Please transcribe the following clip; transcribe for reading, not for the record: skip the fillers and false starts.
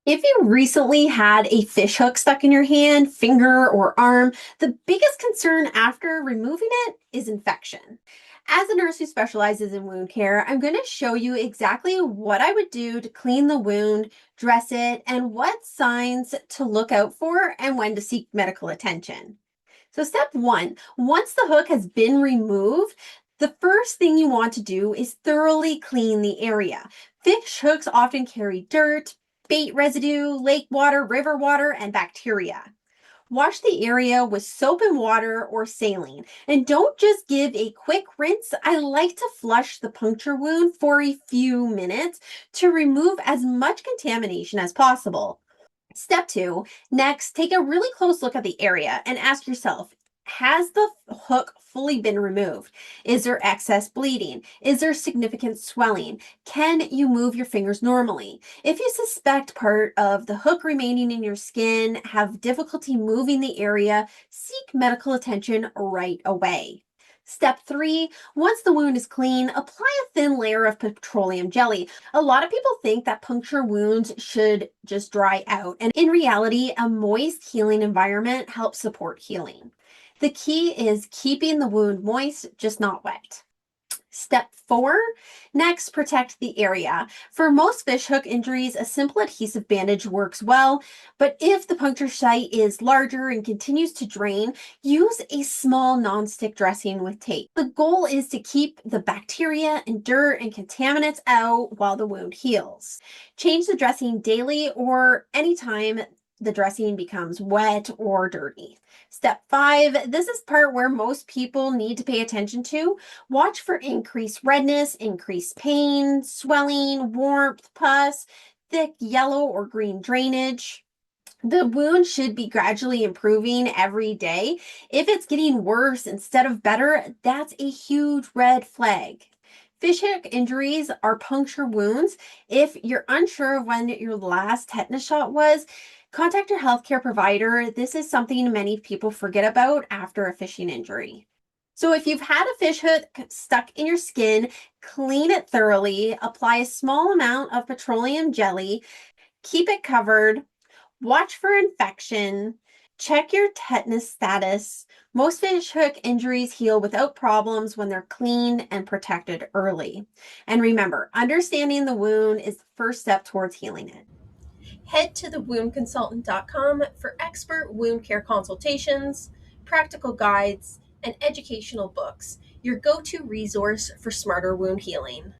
If you recently had a fish hook stuck in your hand, finger, or arm, the biggest concern after removing it is infection. As a nurse who specializes in wound care, I'm going to show you exactly what I would do to clean the wound, dress it, and what signs to look out for and when to seek medical attention. So, step one, once the hook has been removed, the first thing you want to do is thoroughly clean the area. Fish hooks often carry dirt, bait residue, lake water, river water, and bacteria. Wash the area with soap and water or saline. And don't just give a quick rinse. I like to flush the puncture wound for a few minutes to remove as much contamination as possible. Step two, next, take a really close look at the area and ask yourself, has the hook fully been removed? Is there excess bleeding? Is there significant swelling? Can you move your fingers normally? If you suspect part of the hook remaining in your skin, have difficulty moving the area, seek medical attention right away. Step three, once the wound is clean, apply a thin layer of petroleum jelly. A lot of people think that puncture wounds should just dry out, and in reality, a moist healing environment helps support healing. The key is keeping the wound moist, just not wet. Step four, next, protect the area. For most fishhook injuries, a simple adhesive bandage works well, but if the puncture site is larger and continues to drain, use a small nonstick dressing with tape. The goal is to keep the bacteria and dirt and contaminants out while the wound heals. Change the dressing daily or anytime the dressing becomes wet or dirty. Step five, this is part where most people need to pay attention to. Watch for increased redness, increased pain, swelling, warmth, pus, thick yellow or green drainage. The wound should be gradually improving every day. If it's getting worse instead of better, that's a huge red flag. Fishhook injuries are puncture wounds. If you're unsure of when your last tetanus shot was, contact your healthcare provider. This is something many people forget about after a fishing injury. So if you've had a fish hook stuck in your skin, clean it thoroughly, apply a small amount of petroleum jelly, keep it covered, watch for infection, check your tetanus status. Most fish hook injuries heal without problems when they're cleaned and protected early. And remember, understanding the wound is the first step towards healing it. Head to thewoundconsultant.com for expert wound care consultations, practical guides, and educational books, your go to resource for smarter wound healing.